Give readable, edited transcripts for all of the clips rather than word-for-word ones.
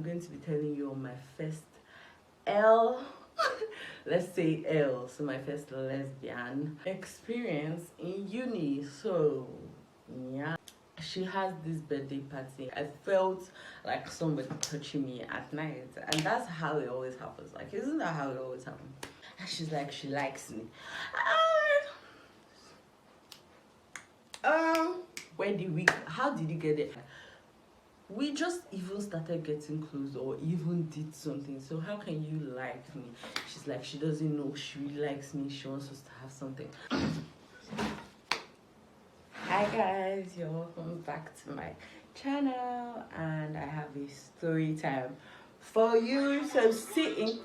going to be telling you on my first L, let's say L, so my first lesbian experience in uni. So yeah, she has this birthday party. I felt like somebody touching me at night, and that's how it always happens. Like, isn't that how it always happens? And she's like, she likes me. How did you get it? We just even started getting close or even did something. So how can you like me? She's like, she doesn't know she really likes me. She wants us to have something. Hi guys, you're welcome back to my channel, and I have a story time for you. So sitting.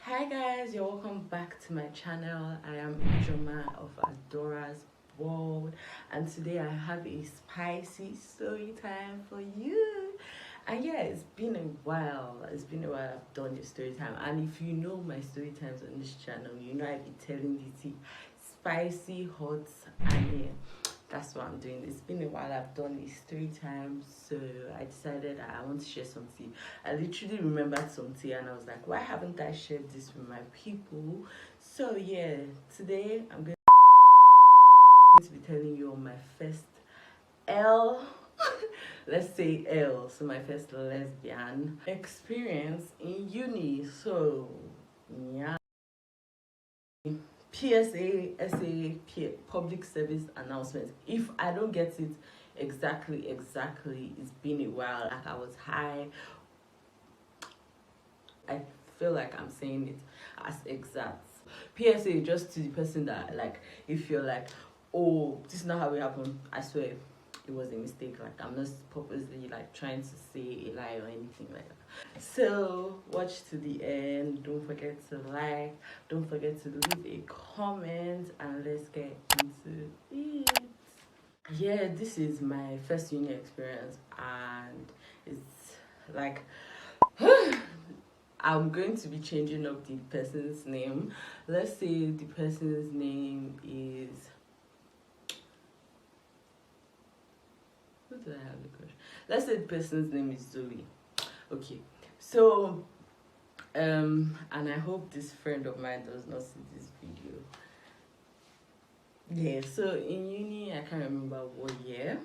Hi guys, you're welcome back to my channel. I am Ijeoma of Adora's World, and today I have a spicy story time for you. And yeah, it's been a while I've done a story time, and if you know my story times on this channel, you know I be telling the tea, spicy, hot, and yeah, that's what I'm doing. It's been a while I've done a story time, so I decided I want to share some tea. I literally remembered some tea and I was like, why haven't I shared this with my people? So yeah, today I'm going to be telling you on my first L, let's say L, so my first lesbian experience in uni. So yeah, PSA, SA, public service announcement. If I don't get it exactly, it's been a while. Like, I was high. I feel like I'm saying it as exact. PSA, just to the person that, like, if you're like, oh, this is not how it happened, I swear it was a mistake. Like, I'm not purposely like trying to say a lie or anything like that. So watch to the end. Don't forget to like, don't forget to leave a comment, and let's get into it. Yeah, this is my first uni experience, and it's like I'm going to be changing up the person's name. Let's say the person's name is, who did I have the crush? Let's say the person's name is Zoe. Okay, so and I hope this friend of mine does not see this video. Yeah, so in uni, I can't remember what year,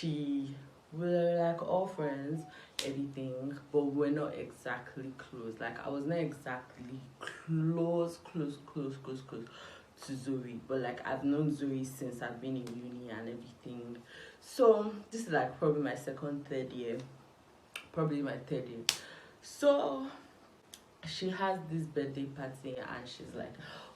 we were like all friends, everything, but we're not exactly close. Like, I was not exactly close to Zoe, but like, I've known Zoe since I've been in uni and everything. So this is like probably my third year. So she has this birthday party, and she's like,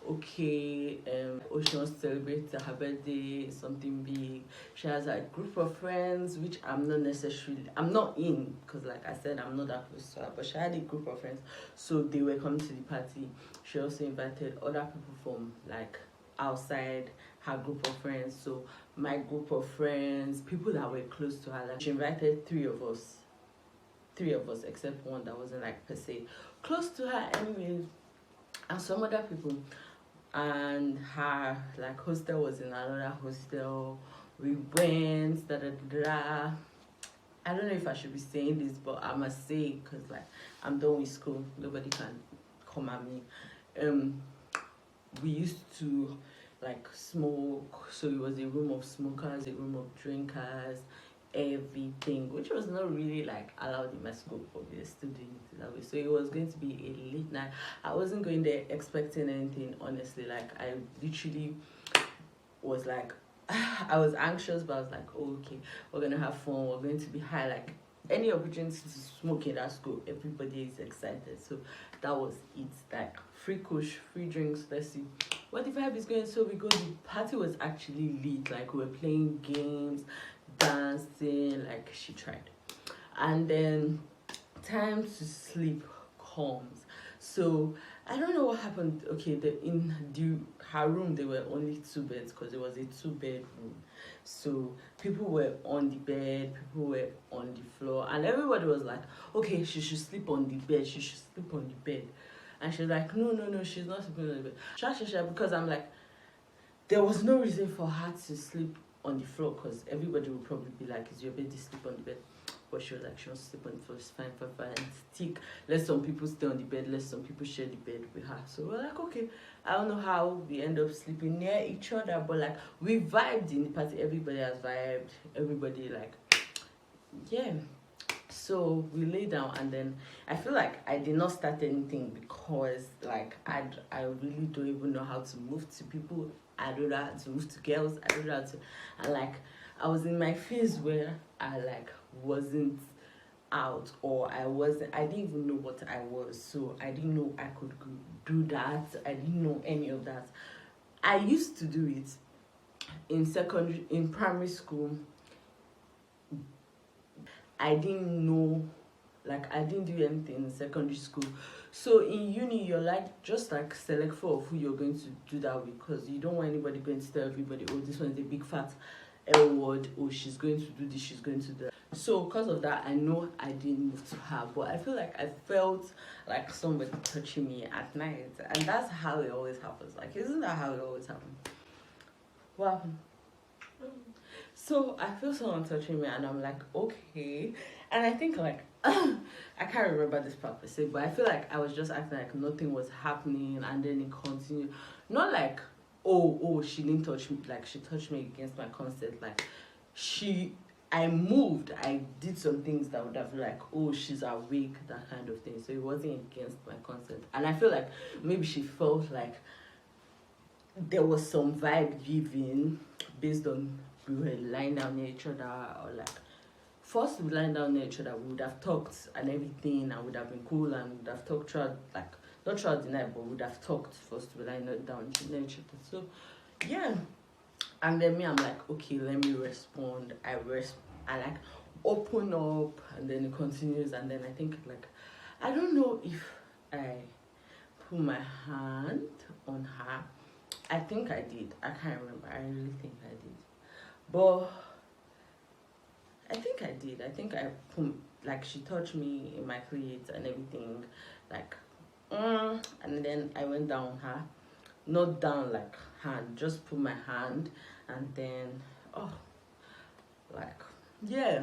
okay, she wants to celebrate her birthday, something big. She has a group of friends, which I'm not in, because like I said, I'm not that close to her, but she had a group of friends, so they were coming to the party. She also invited other people from like outside her group of friends. So my group of friends, people that were close to her, like, she invited three of us, except one that wasn't like per se close to her anyways, and some other people. And her like hostel was in another hostel. We went I don't know if I should be saying this, but I must say, because like, I'm done with school, nobody can come at me. We used to like smoke, so it was a room of smokers, a room of drinkers, everything, which was not really like allowed in my school, but we were still doing it that way. So it was going to be a late night. I wasn't going there expecting anything, honestly. Like, I literally was like, I was anxious, but I was like, oh, okay, we're gonna have fun, we're going to be high. Like, any opportunity to smoke in that school, everybody is excited. So that was it. Like, free kush, free drinks, let's see what the vibe is going. So we go, the party was actually lit. Like, we were playing games, dancing, like, she tried. And then time to sleep comes. So I don't know what happened. Okay, her room, there were only 2 beds, because it was a 2-bed room. So people were on the bed, people were on the floor, and everybody was like, okay, she should sleep on the bed, and she's like, no, she's not sleeping on the bed. Because I'm like, there was no reason for her to sleep on the floor, because everybody would probably be like, is your bed to sleep on the bed? but she was like, she wants to sleep on the floor. It's fine, fine, fine. And stick. Let some people stay on the bed. Let some people share the bed with her. So we're like, okay. I don't know how we end up sleeping near each other, but like we vibed in the party. Everybody has vibed. Everybody like, yeah. So we lay down, and then I feel like I did not start anything because like I really don't even know how to move to people. I don't know how to move to girls. I don't know how to, and like I was in my phase where I like wasn't out, or I didn't even know what I was, so I didn't know I could do that. I didn't know any of that. I used to do it in primary school. I didn't know, like I didn't do anything in secondary school. So in uni, you're like just like select for who you're going to do that with, because you don't want anybody going to tell everybody, oh, this one's a big fat L word, oh, she's going to do this, she's going to do that. So because of that, I know I didn't move to her, but I feel like I felt like somebody touching me at night, and that's how it always happens. Like, isn't that how it always happens? What happened? So I feel someone touching me, and I'm like, okay. And I think like I can't remember this part per se, but I feel like I was just acting like nothing was happening, and then it continued. Not like, oh, she didn't touch me, like she touched me against my consent. Like I moved, I did some things that would have like, oh, she's awake, that kind of thing. So it wasn't against my consent. And I feel like maybe she felt like there was some vibe given based on we were lying down near each other, or like first we lying down near each other, we would have talked and everything, and would have been cool, and would have talked throughout, like not throughout the night, but would have talked first we lying down near each other. So yeah. And then me, I'm like, okay, let me respond. I like open up, and then it continues, and then I think like I don't know if I put my hand on her. I think I did. I can't remember. I really think I did. But I think I did. I think I put, like, she touched me in my cleats and everything, like, and then I went down her, not down like hand, just put my hand, and then like, yeah.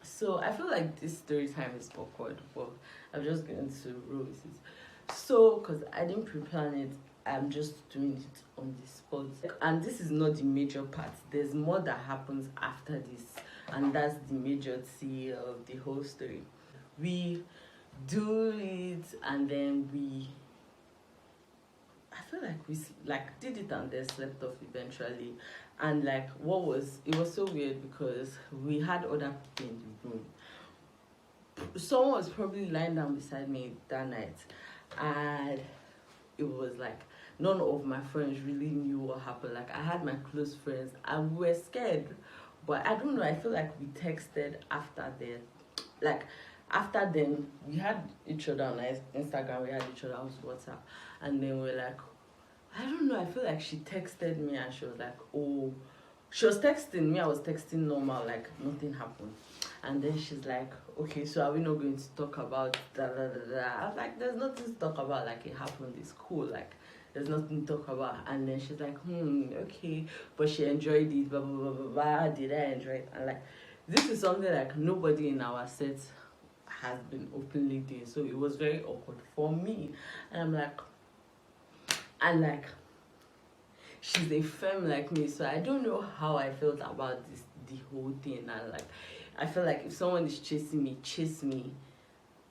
So I feel like this story time is awkward, but I'm just going to roll with it. So because I didn't pre-plan it, I'm just doing it on the spot. And this is not the major part. There's more that happens after this, and that's the major tea of the whole story. We do it, and then I feel like we like did it and then slept off eventually. And like it was so weird because we had other people in the room. Someone was probably lying down beside me that night, and it was like none of my friends really knew what happened. Like I had my close friends, and we were scared, but I don't know, I feel like we texted after then. Like after then, we had each other on Instagram, we had each other on WhatsApp, and then we're like, I don't know, I feel like she texted me, and she was like, oh, she was texting me, I was texting normal, like nothing happened. And then she's like, okay, so are we not going to talk about da da da da? I was like, there's nothing to talk about, like it happened, it's cool, like there's nothing to talk about. And then she's like, okay, but she enjoyed it, blah blah blah blah blah. Did I enjoy it? And like, this is something like nobody in our set has been openly doing, so it was very awkward for me. And I'm like, she's a femme like me, so I don't know how I felt about the whole thing. And like, I feel like if someone is chasing me, chase me,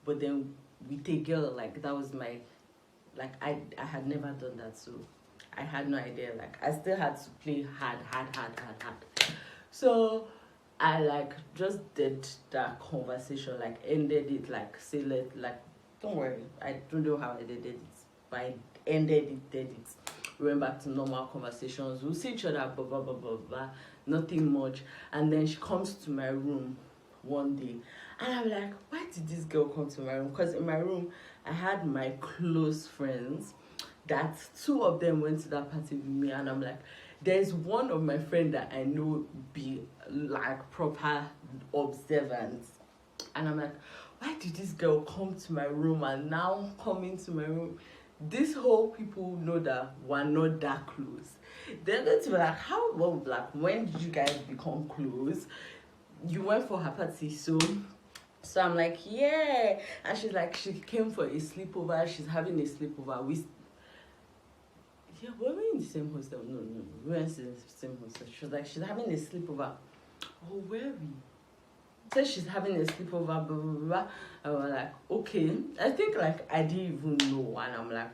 but then with a girl, like that was my, like I had never done that, so I had no idea. Like I still had to play hard. So I like just did that conversation, like ended it, like say like don't worry, I don't know how I did it, but I ended it, did it. We went back to normal conversations. We'll see each other, blah blah blah blah blah, nothing much. And then she comes to my room one day, and I'm like, why did this girl come to my room? Because in my room I had my close friends, that two of them went to that party with me, and I'm like, there's one of my friends that I know be like proper observant, and I'm like, why did this girl come to my room and now come into my room? This whole people know that we're not that close. They're going to be like, how, well, like, when did you guys become close? You went for her party, so So I'm like, yeah. And she's like, she came for a sleepover. She's having a sleepover. Yeah, were we in the same hostel? No, we weren't in the same hostel. She was like, she's having a sleepover. Oh, where we? Said she's having a sleepover, blah, blah, blah. And we're like, okay. I think, like, I didn't even know. And I'm like,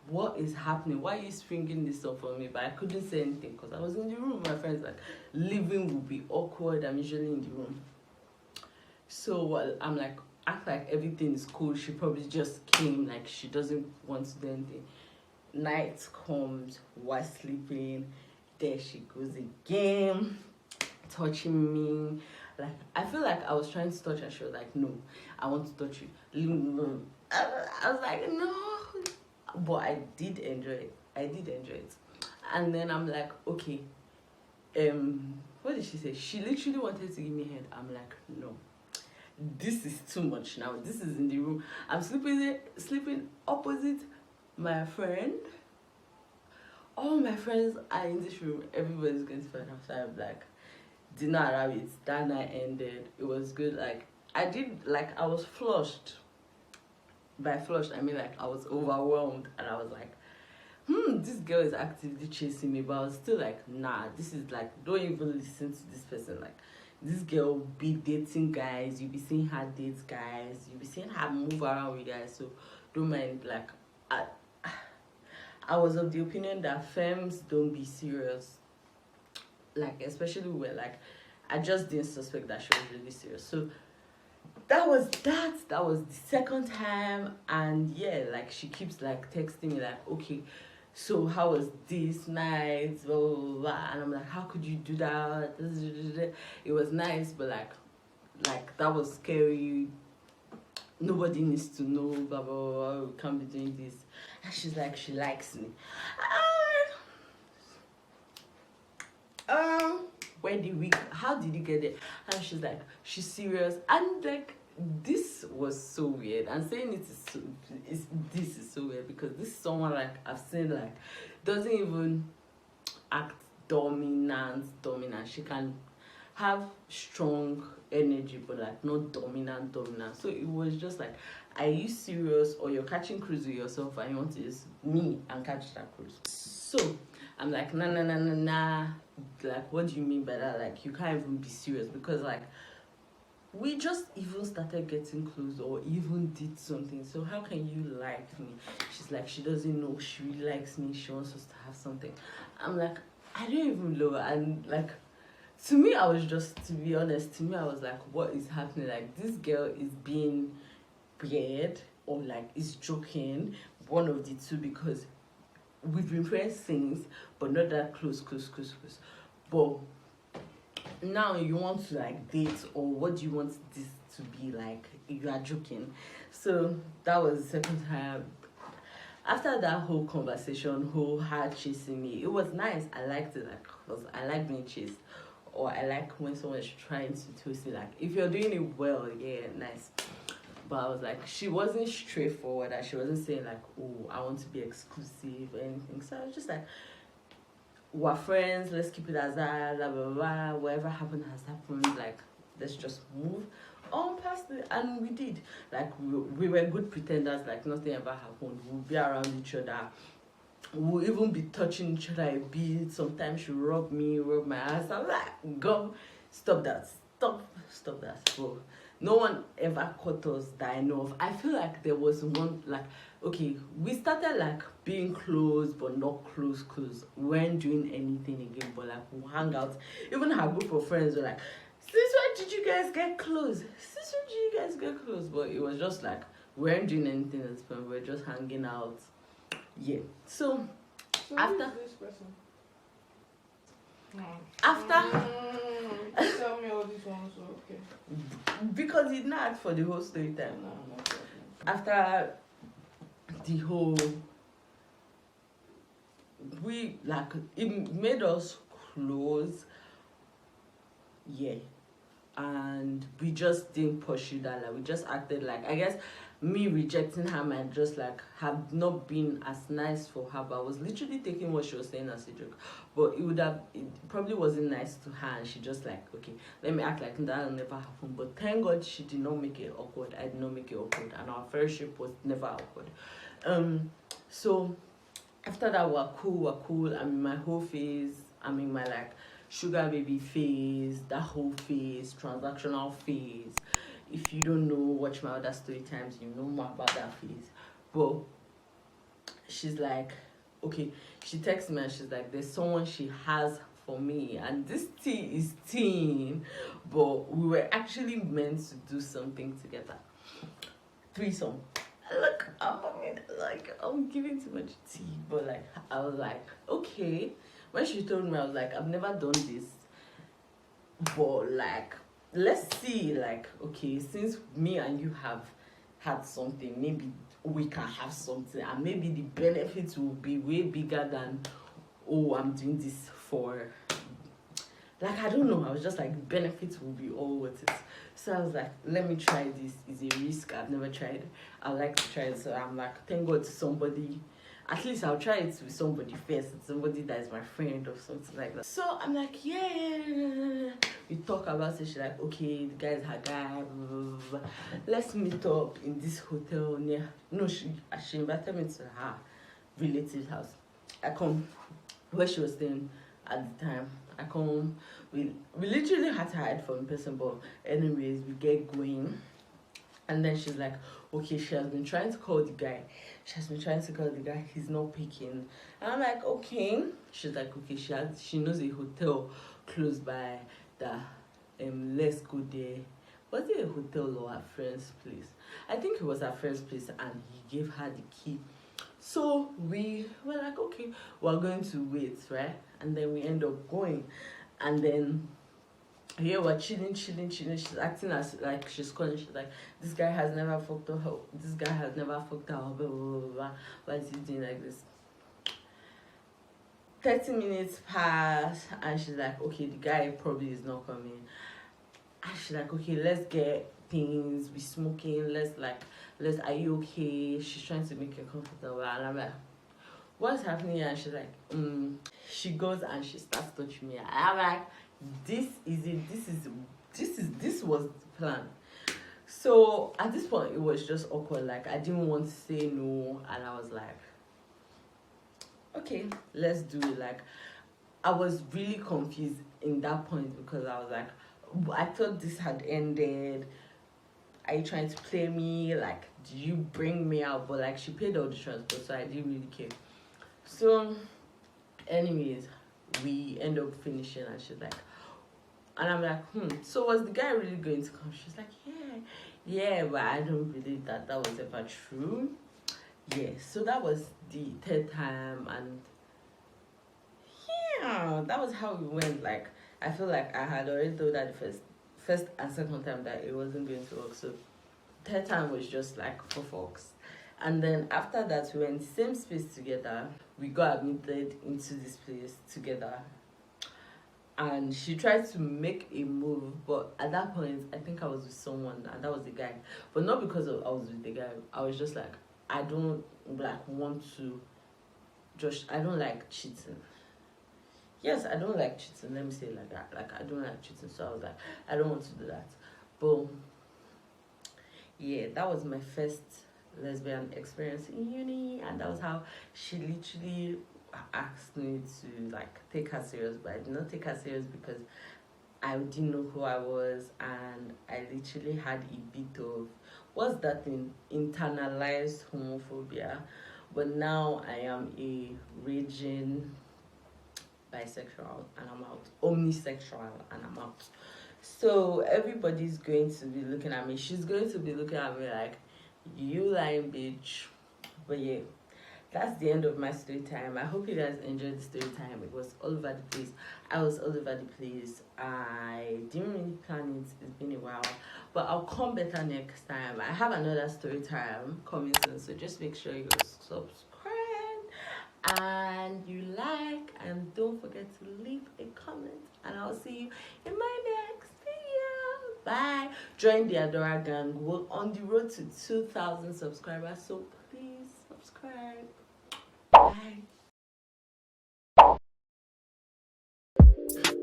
what is happening? Why are you stringing this up for me? But I couldn't say anything because I was in the room with my friends. Like, leaving would be awkward. I'm usually in the room. So I'm like, act like everything is cool. She probably just came, like, she doesn't want to do anything. Night comes, we're sleeping. There she goes again, touching me. Like, I feel like I was trying to touch her. She was like, no, I want to touch you. I was like, no. But I did enjoy it. And then I'm like, okay. What did she say? She literally wanted to give me head. I'm like, no. This is too much now. This is in the room. I'm sleeping opposite my friend. All my friends are in this room. Everybody's going to find out. So I'm like, did not allow it. That night ended. It was good. Like, I was flushed. By flushed, I mean, like, I was overwhelmed. And I was like, this girl is actively chasing me. But I was still like, nah, this is like, don't even listen to this person. Like, this girl be dating guys. You be seeing her date guys. You be seeing her move around with guys. So don't mind. Like, I was of the opinion that femmes don't be serious. Like, especially when, like, I just didn't suspect that she was really serious. So that was the second time. And yeah, like, she keeps like texting me like, okay, so how was this night, blah, blah, blah, blah. And I'm like, how could you do that? It was nice, but like that was scary. Nobody needs to know, blah, blah, blah, we can't be doing this. And she's like, she likes me. How did you get there? And she's like, she's serious. And like, this was so weird. And saying this is so weird because this is someone like I've seen, like, doesn't even act dominant. She can have strong energy, but like not dominant. So it was just like, are you serious, or you're catching cruise with yourself and you want to use me and catch that cruise? So I'm like, nah. Like, what do you mean by that? Like, you can't even be serious because like we just even started getting close or even did something. So how can you like me? She's like, she doesn't know she really likes me. She wants us to have something. I'm like, I don't even know. And like, to me, I was just, to be honest, to me, I was like, what is happening? Like, this girl is being weird or like is joking, one of the two, because we've been friends since, but not that close. But now you want to like date, or what do you want this to be like? You are joking. So that was the second time. After that whole conversation, her chasing me, it was nice. I liked it, like, because I like being chased, or I like when someone is trying to twist me. Like, if you're doing it well, yeah, nice. But I was like, she wasn't straightforward. That she wasn't saying like, oh, I want to be exclusive or anything. So I was just like, we're friends, let's keep it as that, blah, blah, blah. Whatever happened has happened. Like, let's just move on past it. And we did. Like, we were good pretenders. Like, nothing ever happened. We'll be around each other. We'll even be touching each other a bit. Sometimes she rub my ass. I'm like, go, stop that. Stop that. Bro. No one ever caught us that I know of. I feel like there was one, like, okay, we started like being close, but not close. We weren't doing anything again, but like we'll hang out. Even her group of friends were like, since when did you guys get close? But it was just like, we weren't doing anything at this point. We were just hanging out. Yeah. So after this person? Tell me all these ones, okay. Because he did not ask for the whole story time. After the whole, we like, it made us close. Yeah. and we just didn't pursue that. Like we just acted like, I guess me rejecting her might just like have not been as nice for her, but I was literally taking what she was saying as a joke. But it probably wasn't nice to her, and she just like, okay, let me act like that'll never happen. But thank God she did not make it awkward. I did not make it awkward, and our friendship was never awkward. So after that, we're cool. I'm in my whole phase. I'm in my like sugar baby phase, that whole phase, transactional phase. If you don't know, watch my other story times, you know more about that phase. But she's like, okay, she texts me and she's like, there's someone she has for me, and this tea is teen, but we were actually meant to do something together. Threesome. Look, I'm giving too much tea, but like I was like, okay. When she told me, I was like, I've never done this, but like, let's see. Like, okay, since me and you have had something, maybe we can have something, and maybe the benefits will be way bigger than, oh, I'm doing this for. Like, I don't know. I was just like, benefits will be all worth it. So I was like, let me try this. It's a risk. I've never tried. I like to try it. So I'm like, thank God to somebody. At least I'll try it with somebody first. Somebody that is my friend or something like that. So I'm like, yeah. We talk about it. She's like, okay, the guy is her guy. Blah, blah, blah. Let's meet up in this hotel near. No, she invited me to her relative's house. I come where she was staying at the time. I come, we literally had to hide from the person, but anyways, we get going. And then she's like, okay, she has been trying to call the guy. He's not picking. And I'm like, okay. She's like, okay, she knows a hotel close by that let's go there. Was it a hotel or her friend's place? I think it was her friend's place, and he gave her the key. So we were like, okay, we're going to wait, right? And then we end up going. And then here we're chilling. She's acting as like she's calling. She's like, this guy has never fucked her. This guy has never fucked her. Blah, blah, blah, blah. Why is he doing like this? 30 minutes pass, and she's like, okay, the guy probably is not coming. And she's like, okay, let's get things. We smoking. Are you okay? She's trying to make it comfortable. And I'm like, what's happening? And she's like, she goes and she starts touching me. And I'm like, this is it. This was the plan. So at this point, it was just awkward. Like, I didn't want to say no, and I was like, okay, let's do it. Like, I was really confused in that point because I was like, I thought this had ended. Are you trying to play me? Like, do you bring me out? But like, she paid all the transport, so I didn't really care. So anyways, we end up finishing, and she's like, and I'm like, so was the guy really going to come? She's like, yeah, but I don't believe that was ever true. Yeah, so that was the third time, and yeah, that was how we went. Like, I feel like I had already told that the first and second time that it wasn't going to work. So third time was just like for folks. And then after that, we were in the same space together. We got admitted into this place together. And she tried to make a move, but at that point, I think I was with someone, and that was the guy. But not because I was with the guy. I was just like, I don't like want to. I don't like cheating. Yes, I don't like cheating. Let me say it like that. Like, I don't like cheating, so I was like, I don't want to do that. But yeah, that was my first lesbian experience in uni, and that was how she literally asked me to like take her serious. But I did not take her serious because I didn't know who I was, and I literally had a bit of, what's that thing, internalized homophobia. But now I am a raging bisexual, and I'm out, omnisexual, and I'm out. So everybody's going to be looking at me. She's going to be looking at me like, you lying bitch. But yeah, that's the end of my story time. I hope you guys enjoyed the story time. It was all over the place. I was all over the place. I didn't really plan it. It's been a while, but I'll come better next time. I have another story time coming soon, so just make sure you subscribe and you like, and don't forget to leave a comment, and I'll see you in my next video. Bye. Join the Adora gang. We're on the road to 2,000 subscribers, so please subscribe. Bye.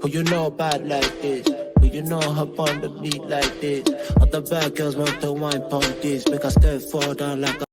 Who you know bad like this? Who you know hop on the beat like this? All the bad girls want to wine pon this. Make a step fall down like a